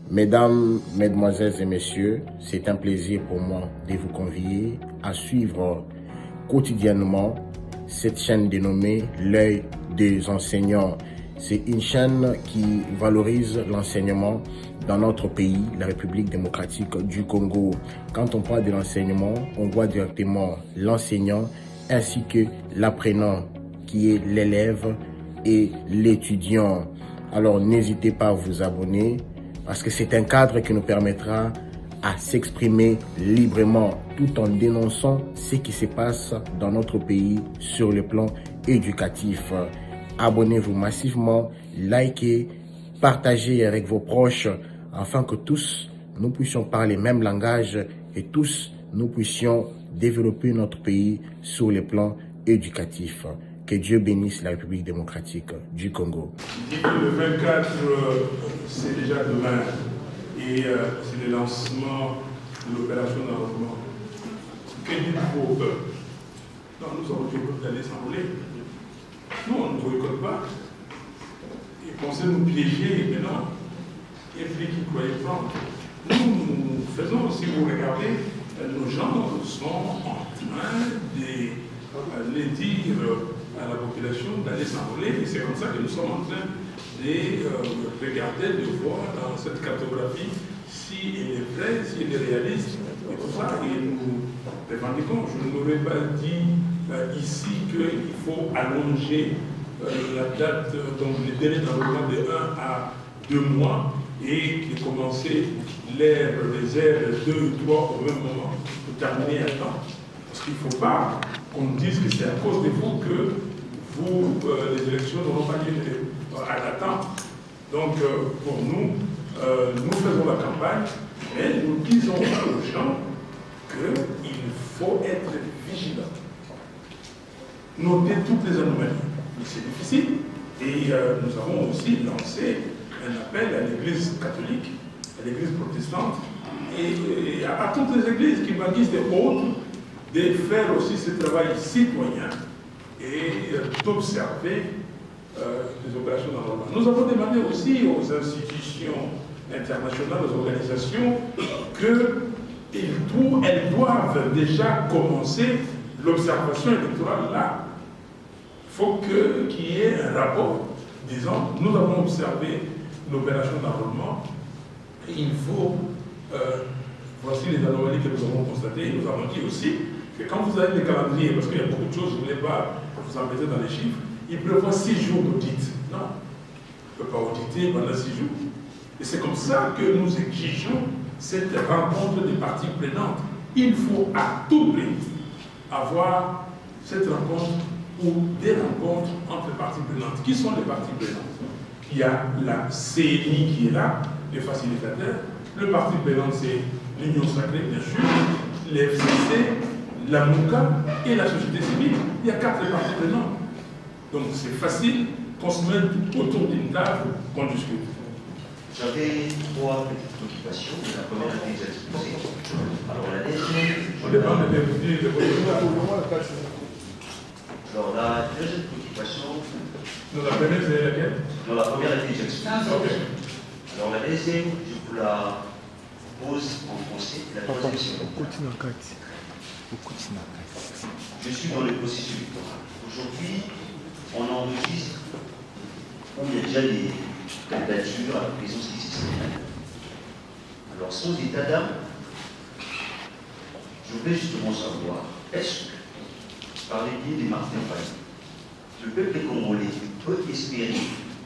Mesdames, Mesdemoiselles et Messieurs, c'est un plaisir pour moi de vous convier à suivre quotidiennement cette chaîne dénommée L'œil des enseignants. C'est une chaîne qui valorise l'enseignement dans notre pays, la République démocratique du Congo. Quand on parle de l'enseignement, on voit directement l'enseignant ainsi que l'apprenant qui est l'élève et l'étudiant. Alors n'hésitez pas à vous abonner parce que c'est un cadre qui nous permettra à s'exprimer librement tout en dénonçant ce qui se passe dans notre pays sur le plan éducatif. Abonnez-vous massivement, likez, partagez avec vos proches afin que tous nous puissions parler le même langage et tous nous puissions développer notre pays sur le plan éducatif. Que Dieu bénisse la République démocratique du Congo. Il dit que le 24, c'est déjà demain et c'est le lancement de l'opération d'enrôlement. Que dites-vous au peuple? Non, nous avons dit au peuple d'aller s'enrôler. Non, on ne boycotte pas. Ils pensaient nous piéger, mais non. Il y a des qui croyaient prendre. Nous faisons, si vous regardez, nos gens sont en train de les dire à la population d'aller s'enrôler, et c'est comme ça que nous sommes en train de regarder, de voir dans cette cartographie si elle est vraie, si elle est réaliste, et tout ça, et nous revendiquons. Je n'aurais pas dit ici qu'il faut allonger la date, donc le délai d'enrôlement de 1 à 2 mois, et de commencer l'ère des airs 2 ou 3 au même moment, pour terminer à temps. Parce qu'il ne faut pas qu'on dise que c'est à cause de vous que les élections n'auront pas lieu à la temps. Donc, pour nous, nous faisons la campagne, mais nous disons aux gens qu'il faut être vigilant. Noter toutes les anomalies. C'est difficile. Et nous avons aussi lancé un appel à l'Église catholique, à l'Église protestante, et à toutes les églises qui baptisent des autres, de faire aussi ce travail citoyen et d'observer les opérations d'enrôlement. Nous avons demandé aussi aux institutions internationales, aux organisations, qu'elles doivent déjà commencer l'observation électorale là. Il faut qu'il y ait un rapport disant, nous avons observé l'opération d'enrôlement, et il faut, voici les anomalies que nous avons constatées, et nous avons dit aussi que quand vous avez les calendriers, parce qu'il y a beaucoup de choses, je ne voulais pas vous embêter dans les chiffres, il prévoit 6 jours d'audit. Non, on ne peut pas auditer pendant 6 jours. Et c'est comme ça que nous exigeons cette rencontre des parties prenantes. Il faut à tout prix avoir cette rencontre ou des rencontres entre les parties prenantes. Qui sont les parties prenantes? Il y a la CNI qui est là, les facilitateurs. Le parti prenant, c'est l'Union sacrée, bien sûr, l'FCC, la MOUCA et la société civile. Il y a 4 parties prenantes. Donc c'est facile qu'on se mette autour d'une table, qu'on discute. J'avais 3 petites préoccupations. La première a été exposée. Alors la deuxième. On dépend de l'évolution. Alors la deuxième préoccupation. Non, la première, c'est laquelle? Non, la première a été exposée. Okay. Alors la deuxième, je vous la pose en français. La troisième, c'est en Je suis dans le processus électoral. Aujourd'hui, on enregistre où il y a déjà des candidatures à la présidence législative. Alors, sans état d'âme, je voudrais justement savoir, est-ce que, par les biais de Martin Fayet, le peuple congolais peut espérer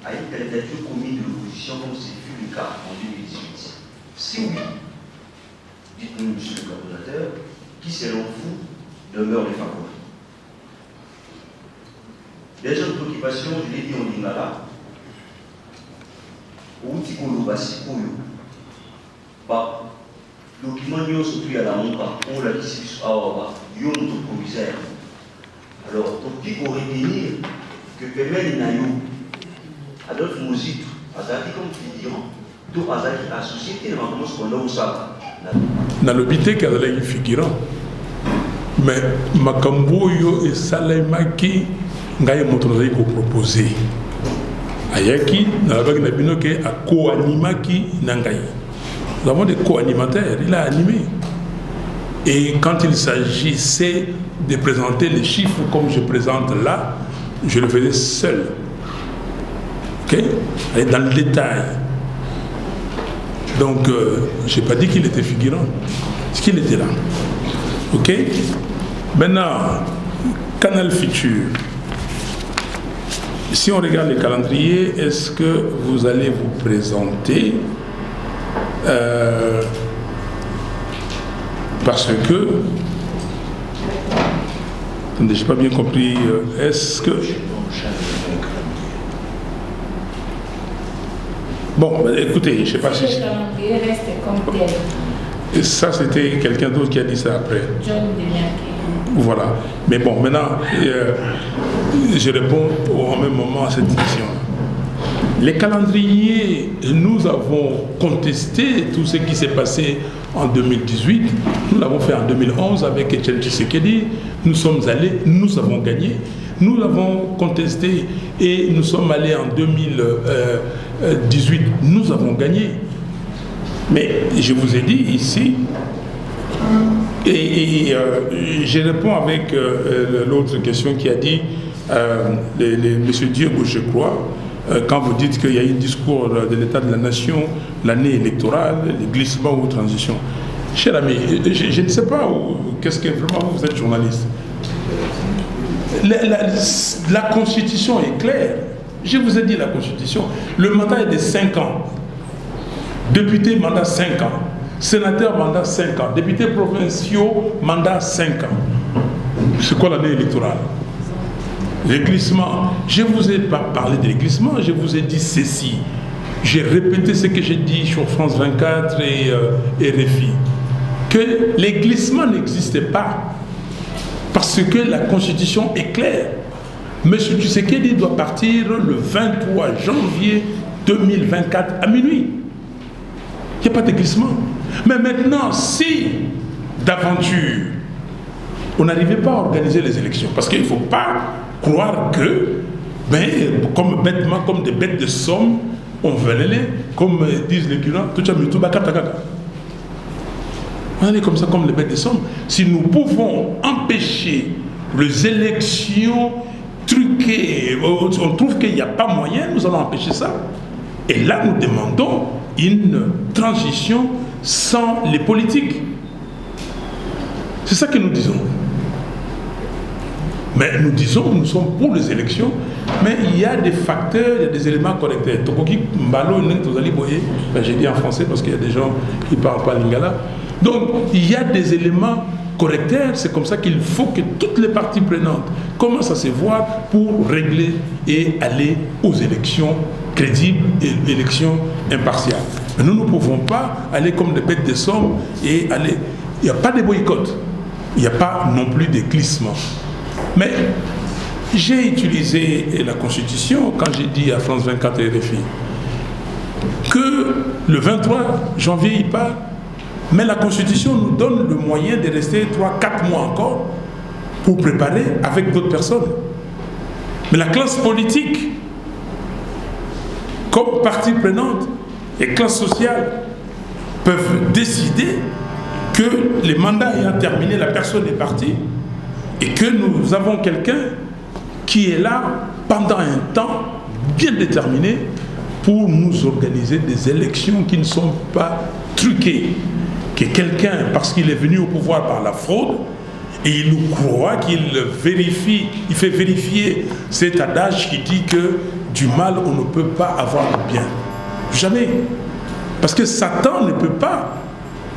à une candidature commune de l'opposition comme ce fut le cas en 2018? Si oui, dites-nous, monsieur le coordonnateur, qui selon vous demeure les favoris? Deuxième préoccupation, je l'ai dit en lingala, outi kolobasi oyo ba document nyonso tu ya la monka on l'a dit awa ba yo moto commissaire. Alors tokoki koretenir que pemeli na yo Adolphe Mozito azalaki comme figurant to azalaki associé te na makambo sokondo osala nalobi te ke azalaki figurant, mais makambo oyo esalemaki ngai moto nazali kopropose ayaki nalobaki na bino ke akoanimaki na ngai Nous avons des co-animateurs, il a animé. Et quand il s'agissait de présenter les chiffres comme je présente là, je le faisais seul. Ok? Aller dans le détail. Donc, je n'ai pas dit qu'il était figurant. C'est qu'il était là. Ok? Maintenant, Canal Futur. Si on regarde le calendrier, est-ce que vous allez vous présenter parce que... Attendez, je n'ai pas bien compris. Est-ce que... Bon, écoutez, je ne sais pas si... Le calendrier reste comme tel. Et ça, c'était quelqu'un d'autre qui a dit ça après. John Deniake. Voilà. Mais bon, maintenant, je réponds au même moment à cette question. Les calendriers, nous avons contesté tout ce qui s'est passé en 2018. Nous l'avons fait en 2011 avec Etienne Tshisekedi. Nous sommes allés, nous avons gagné. Nous l'avons contesté et nous sommes allés en 2018. Nous avons gagné. Mais je vous ai dit ici, et je réponds avec l'autre question qui a dit, M. Diego, je crois, quand vous dites qu'il y a eu un discours de l'état de la nation, l'année électorale, les glissements ou transition. Cher ami, je ne sais pas qu'est-ce que vraiment vous êtes journaliste. La Constitution est claire. Je vous ai dit la Constitution. Le mandat est de 5 ans. Député, mandat 5 ans. Sénateur, mandat 5 ans. Députés provinciaux, mandat 5 ans. C'est quoi l'année électorale? Les glissements. Je ne vous ai pas parlé des glissements, je vous ai dit ceci. J'ai répété ce que j'ai dit sur France 24 et RFI. Que les glissements n'existaient pas. Parce que la Constitution est claire. M. Tshisekedi doit partir le 23 janvier 2024 à minuit. Il n'y a pas de glissement. Mais maintenant, si d'aventure, on n'arrivait pas à organiser les élections, parce qu'il ne faut pas croire que, comme bêtement, comme des bêtes de somme, on veut aller, comme disent les curants, tout ça, on est comme ça, comme les bêtes de somme. Si nous pouvons empêcher les élections truquées, on trouve qu'il n'y a pas moyen, nous allons empêcher ça. Et là, nous demandons une transition sans les politiques. C'est ça que nous disons. Mais nous disons, nous sommes pour les élections, mais il y a des facteurs, il y a des éléments correcteurs. J'ai dit en français parce qu'il y a des gens qui ne parlent pas lingala. Donc, il y a des éléments correcteurs, c'est comme ça qu'il faut que toutes les parties prenantes commencent à se voir pour régler et aller aux élections crédibles et élections impartiales. Mais nous ne pouvons pas aller comme des bêtes de somme et aller... Il n'y a pas de boycott, il n'y a pas non plus de glissement. Mais j'ai utilisé la Constitution quand j'ai dit à France 24 et RFI que le 23 janvier il part, mais la Constitution nous donne le moyen de rester 3-4 mois encore pour préparer avec d'autres personnes. Mais la classe politique, comme partie prenante et classe sociale, peuvent décider que les mandats ayant terminé, la personne est partie et que nous avons quelqu'un qui est là pendant un temps bien déterminé pour nous organiser des élections qui ne sont pas truquées. Que quelqu'un, parce qu'il est venu au pouvoir par la fraude, et il nous croit qu'il vérifie, il fait vérifier cet adage qui dit que du mal on ne peut pas avoir le bien. Jamais. Parce que Satan ne peut pas.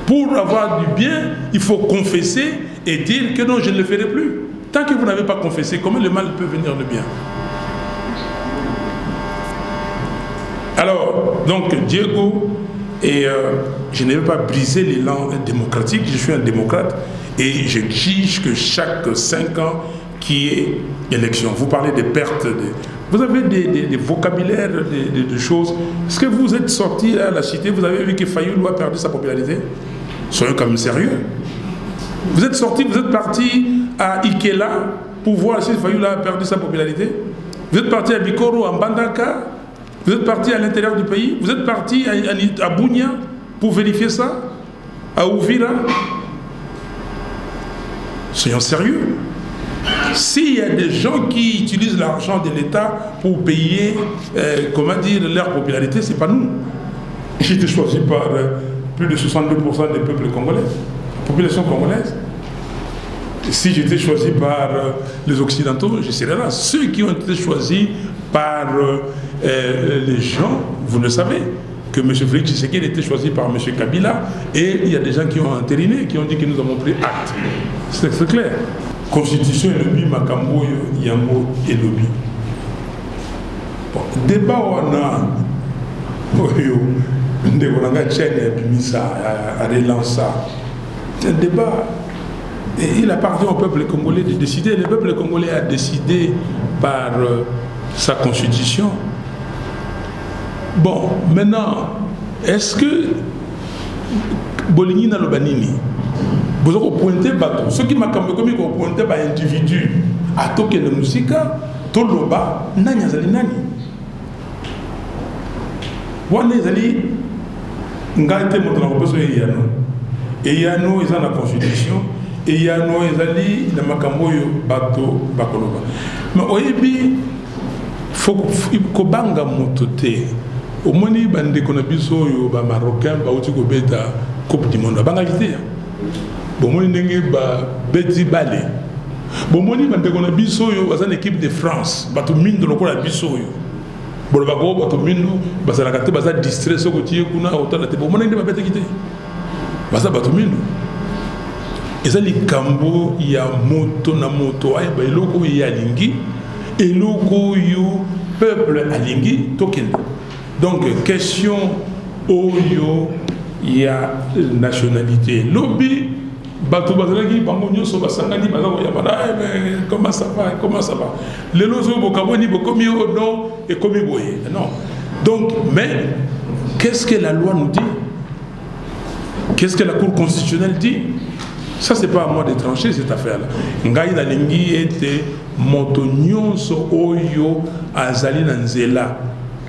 Pour avoir du bien, il faut confesser et dire que non, je ne le ferai plus. Tant que vous n'avez pas confessé, comment le mal peut venir de bien? Alors, donc, Diego, et je ne vais pas briser l'élan démocratique, je suis un démocrate, et j'exige que chaque 5 ans, qu'il y ait élection. Vous parlez des pertes, vous avez des vocabulaires, des choses. Est-ce que vous êtes sorti à la cité, vous avez vu que Fayoulou a perdu sa popularité? Soyons quand même sérieux. Vous êtes sorti, vous êtes parti à Ikela pour voir si Fayoulou a perdu sa popularité. Vous êtes parti à Bikoro, en Bandaka. Vous êtes parti à l'intérieur du pays. Vous êtes parti à Bounia pour vérifier ça à Ouvira? Soyons sérieux. S'il y a des gens qui utilisent l'argent de l'État pour payer, leur popularité, ce n'est pas nous. J'ai été choisi par plus de 62% des peuples congolais, la population congolaise. Si j'étais choisi par les Occidentaux, je serais là. Ceux qui ont été choisis par les gens, vous le savez, que M. Félix Tshisekedi a été choisi par M. Kabila, et il y a des gens qui ont entériné, qui ont dit que nous avons pris acte. C'est clair. Constitution et lobby, Makambo, Yango et lobby. Bon, débat on a, c'est un débat. Et il appartient au peuple congolais de décider. Le peuple congolais a décidé par sa constitution. Bon, maintenant, est-ce que Boligny n'a pas dit vous avez pointé bateau. Ce qui m'a pointé par individu à toquer la musique, tout le bas, nani. Wana ezali ngate moto na kopeso eyano. Eyano eza na constitution, eyano ezali na makambo yo bato bakoloba. Mais oyebi faut kobanga moto te. Omoni bande kona biso yo ba marocain ba uti ko beta coupe du monde banga lité. Bomoni ndenge ba beti balé. Bomoni bande kona biso yo ba une équipe de France, bato mindo lokola biso yo. Bolobako bato mindo basala kate baza distrait soko tie kuna otala te bomoni ndenge ba beti kité. Baza bato mindo. Ezali kambo ya moto na moto ay ba eloko ya lingi eloko yo peuple alingi tokenda. Donc question oyo ya nationalité lobby bato bazalaki bango nyonso basangani bazako ya bana comment ça va les lozo bokaboni bokomi au non et komi boye non. Donc mais qu'est-ce que la loi nous dit? Qu'est-ce que la Cour constitutionnelle dit? Ça c'est pas à moi de trancher cette affaire là. Ngai na lingi était moto nyonso oyo azali na nzela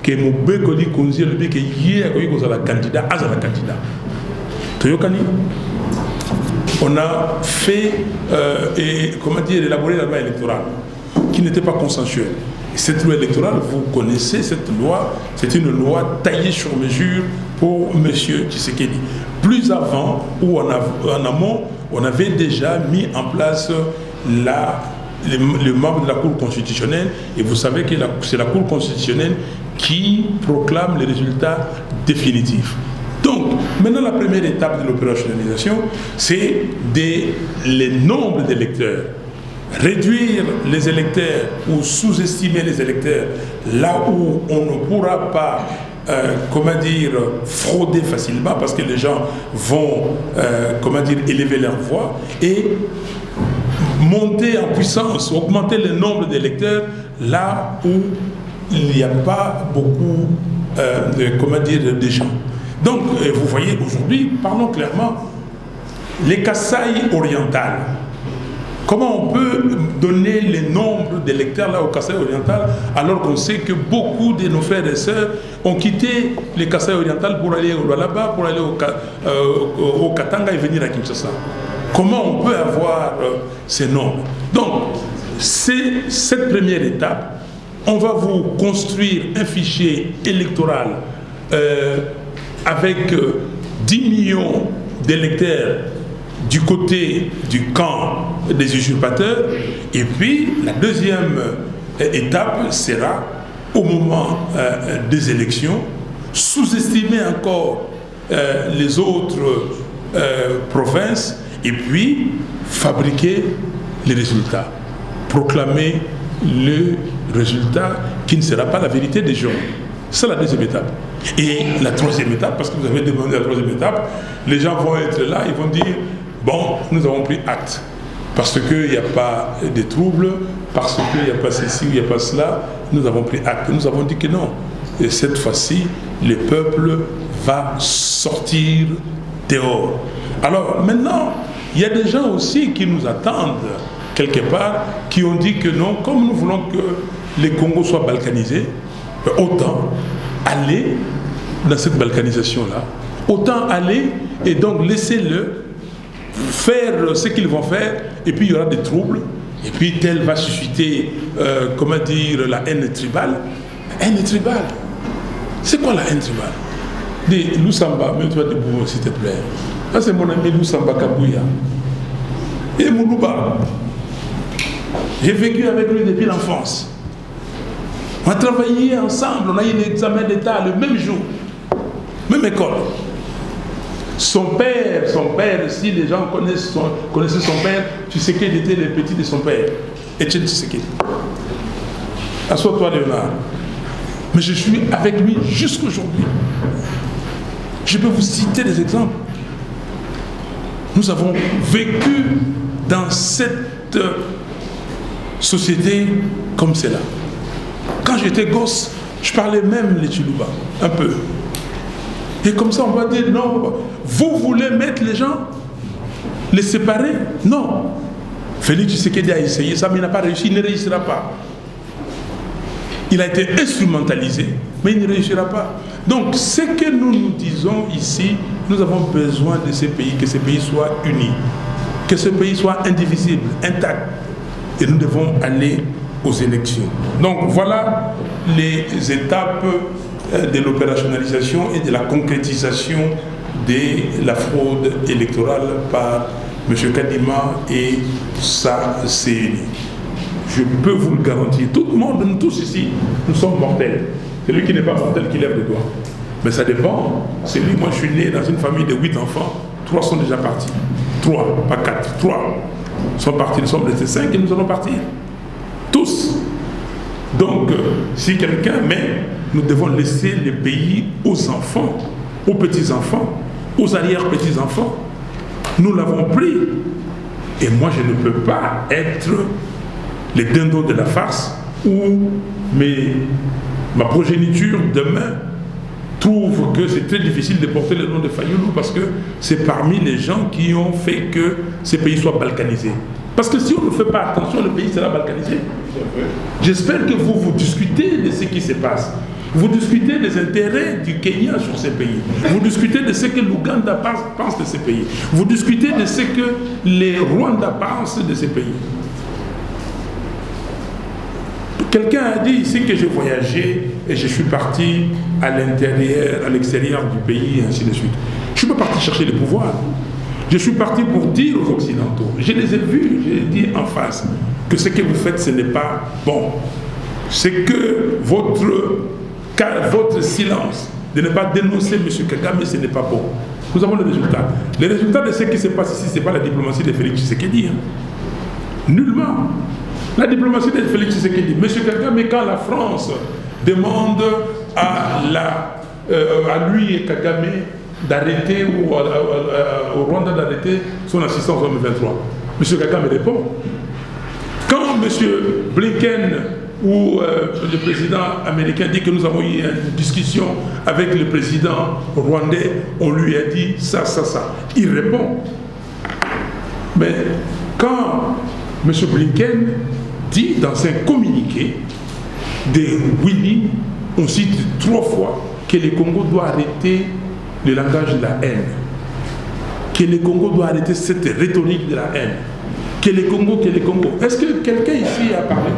que Moubeko dit qu'on dit que hier il y a candidat, Toyokani. On a fait élaborer la loi électorale qui n'était pas consensuelle. Et cette loi électorale, vous connaissez cette loi, c'est une loi taillée sur mesure pour M. Tshisekedi. Plus avant, où en amont, on avait déjà mis en place les membres de la Cour constitutionnelle, et vous savez que c'est la Cour constitutionnelle qui proclame les résultats définitifs. Donc, maintenant la première étape de l'opérationnalisation, c'est le nombre d'électeurs. Réduire les électeurs ou sous-estimer les électeurs là où on ne pourra pas frauder facilement parce que les gens vont élever leur voix et monter en puissance, augmenter le nombre d'électeurs là où il n'y a pas beaucoup de gens. Donc, vous voyez aujourd'hui, parlons clairement, les Kasaï orientales. Comment on peut donner le nombre d'électeurs là au Kasaï oriental alors qu'on sait que beaucoup de nos frères et sœurs ont quitté les Kasaï orientales pour aller au Lualaba, pour aller au Katanga et venir à Kinshasa? Comment on peut avoir ces nombres? Donc, c'est cette première étape. On va vous construire un fichier électoral avec 10 millions d'électeurs du côté du camp des usurpateurs. Et puis, la deuxième étape sera, au moment des élections, sous-estimer encore les autres provinces et puis fabriquer les résultats, proclamer le résultat qui ne sera pas la vérité des gens. C'est la deuxième étape. Et la troisième étape, parce que vous avez demandé la troisième étape, les gens vont être là, ils vont dire, bon, nous avons pris acte, parce qu'il n'y a pas de troubles, parce qu'il n'y a pas ceci, il n'y a pas cela, nous avons pris acte. Nous avons dit que non. Et cette fois-ci, le peuple va sortir dehors. Alors maintenant, il y a des gens aussi qui nous attendent quelque part, qui ont dit que non, comme nous voulons que les Congos soient balkanisés, autant aller dans cette balkanisation-là Autant aller et donc laisser-le faire ce qu'ils vont faire, et puis il y aura des troubles, et puis tel va susciter, comment dire, la haine tribale. Haine tribale. C'est quoi la haine tribale? Dis Lusamba, mets-toi debout s'il te plaît. Ça c'est mon ami Lusamba Kabouya. Et Moulouba. J'ai vécu avec lui depuis l'enfance. On a travaillé ensemble, on a eu l'examen d'État le même jour, même école. Son père, si les gens connaissaient son père, Tshisekedi était le petit de son père, Etienne Tshisekedi. Assois-toi, Léonard. Mais je suis avec lui jusqu'aujourd'hui. Je peux vous citer des exemples. Nous avons vécu dans cette société comme celle-là. Quand j'étais gosse, je parlais même les Chiluba, un peu. Et comme ça, on va dire, non, vous voulez mettre les gens, les séparer? Non. Félix Tshisekedi a essayé ça, mais il n'a pas réussi, il ne réussira pas. Il a été instrumentalisé, mais il ne réussira pas. Donc, ce que nous disons ici, nous avons besoin de ces pays, que ces pays soient unis, que ce pays soit indivisible, intact. Et nous devons aller aux élections. Donc, voilà les étapes de l'opérationnalisation et de la concrétisation de la fraude électorale par M. Kadima et sa CENI. Je peux vous le garantir, tout le monde, nous tous ici, nous sommes mortels. Celui qui n'est pas mortel qui lève le doigt. Mais ça dépend. C'est lui, moi je suis né dans une famille de 8 enfants, 3 sont déjà partis. 3, pas 4, 3 sont partis, nous sommes restés 5 et nous allons partir. Tous. Donc, si quelqu'un, mais nous devons laisser le pays aux enfants, aux petits-enfants, aux arrière-petits-enfants. Nous l'avons pris. Et moi, je ne peux pas être les dindons de la farce où ma progéniture demain trouve que c'est très difficile de porter le nom de Fayoulou parce que c'est parmi les gens qui ont fait que ces pays soient balkanisés. Parce que si on ne fait pas attention, le pays sera balkanisé. J'espère que vous discutez de ce qui se passe. Vous discutez des intérêts du Kenya sur ces pays. Vous discutez de ce que l'Ouganda pense de ces pays. Vous discutez de ce que les Rwandais pensent de ces pays. Quelqu'un a dit ici que j'ai voyagé et je suis parti à l'intérieur, à l'extérieur du pays, et ainsi de suite. Je ne suis pas parti chercher le pouvoir. Je suis parti pour dire aux Occidentaux, je les ai vus, j'ai dit en face, que ce que vous faites, ce n'est pas bon. C'est que votre silence de ne pas dénoncer M. Kagame, ce n'est pas bon. Nous avons le résultat. Le résultat de ce qui se passe ici, ce n'est pas la diplomatie de Félix Tshisekedi. Nullement. La diplomatie de Félix Tshisekedi. M. Kagame, quand la France demande à lui et Kagame d'arrêter ou au Rwanda d'arrêter son assistance en 2023, M. Kagame répond. Quand M. Blinken ou le président américain dit que nous avons eu une discussion avec le président rwandais, on lui a dit ça. Il répond. Mais quand M. Blinken dit dans un communiqué de Willy, on cite 3 fois que le Congo doit arrêter le langage de la haine, que le Congo doit arrêter cette rhétorique de la haine, que le Congo. Est-ce que quelqu'un ici a parlé?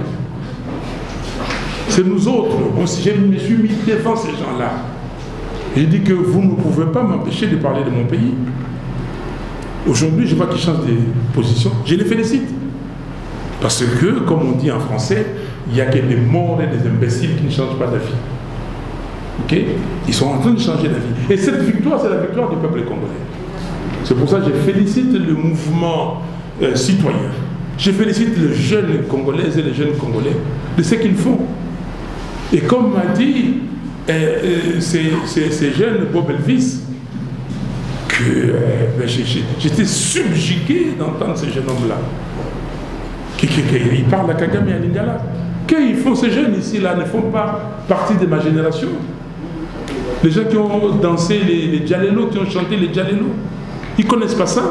C'est nous autres. Je me suis mis devant ces gens-là. J'ai dit que vous ne pouvez pas m'empêcher de parler de mon pays. Aujourd'hui, je vois qu'ils changent de position. Je les félicite. Parce que, comme on dit en français, il n'y a que des morts et des imbéciles qui ne changent pas d'avis. Ok? Ils sont en train de changer d'avis. Et cette victoire, c'est la victoire du peuple congolais. C'est pour ça que je félicite le mouvement citoyen. Je félicite les jeunes Congolaises et les jeunes Congolais de ce qu'ils font. Et comme m'a dit ces jeunes Bob Elvis, que j'étais subjugué d'entendre ces jeunes hommes-là. Ils parlent à Kagame et à Lingala. Qu'ils font ces jeunes ici-là ne font pas partie de ma génération. Les gens qui ont dansé les Djalelo, qui ont chanté les Djalelo, ils ne connaissent pas ça.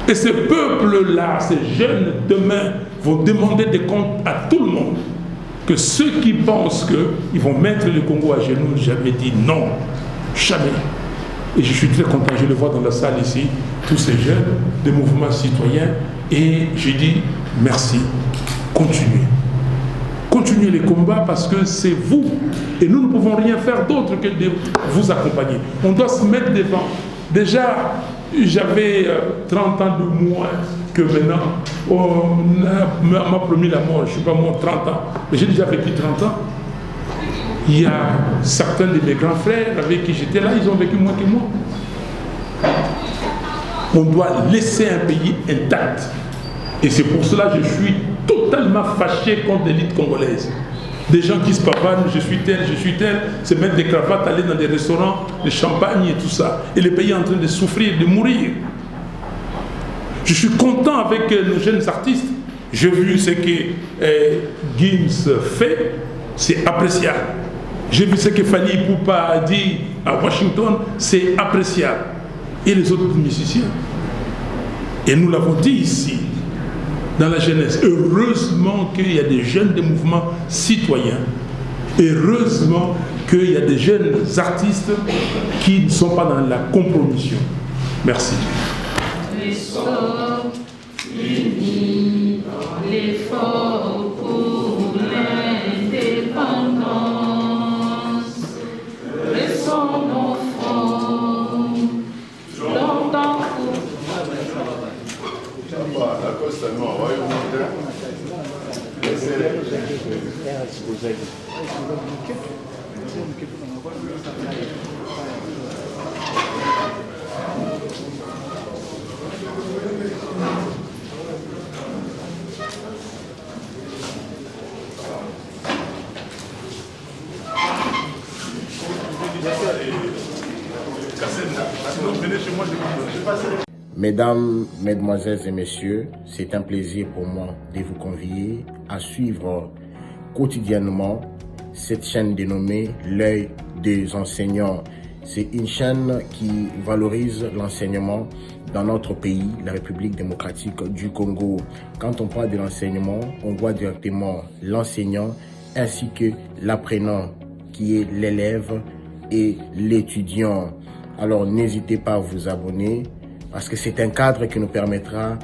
Et ce peuple-là, ces jeunes, demain, vont demander des comptes à tout le monde. Que ceux qui pensent qu'ils vont mettre le Congo à genoux, jamais dit non. Jamais. Et je suis très content, je le vois dans la salle ici, tous ces jeunes des mouvements citoyens. Et je dis merci, continuez. Continuez les combats parce que c'est vous. Et nous ne pouvons rien faire d'autre que de vous accompagner. On doit se mettre devant. Déjà, j'avais 30 ans de moins que maintenant. On m'a promis la mort, je ne suis pas mort 30 ans. Mais j'ai déjà vécu 30 ans. Il y a certains de mes grands frères avec qui j'étais là, ils ont vécu moins que moi. On doit laisser un pays intact. Et c'est pour cela que je suis totalement fâché contre l'élite congolaise. Des gens qui se pavanent, je suis tel, se mettre des cravates, aller dans des restaurants, des champagnes et tout ça. Et le pays est en train de souffrir, de mourir. Je suis content avec nos jeunes artistes. J'ai vu ce que Gims fait, c'est appréciable. J'ai vu ce que Fally Ipupa a dit à Washington, c'est appréciable. Et les autres musiciens. Et nous l'avons dit ici, dans la jeunesse. Heureusement qu'il y a des jeunes des mouvements citoyens. Heureusement qu'il y a des jeunes artistes qui ne sont pas dans la compromission. Merci. Nous sommes unis dans l'effort pour l'indépendance. Laissons nos fronts longtemps pour Mesdames, Mesdemoiselles et Messieurs, c'est un plaisir pour moi de vous convier à suivre quotidiennement cette chaîne dénommée L'œil des enseignants. C'est une chaîne qui valorise l'enseignement dans notre pays, la République démocratique du Congo. Quand on parle de l'enseignement, on voit directement l'enseignant ainsi que l'apprenant qui est l'élève et l'étudiant. Alors n'hésitez pas à vous abonner parce que c'est un cadre qui nous permettra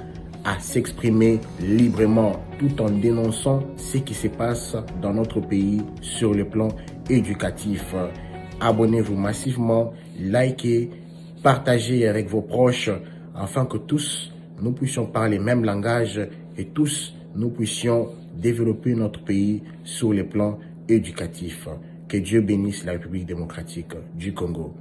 à s'exprimer librement tout en dénonçant ce qui se passe dans notre pays sur le plan éducatif. Abonnez-vous massivement, likez, partagez avec vos proches afin que tous nous puissions parler le même langage et tous nous puissions développer notre pays sur le plan éducatif. Que Dieu bénisse la République démocratique du Congo.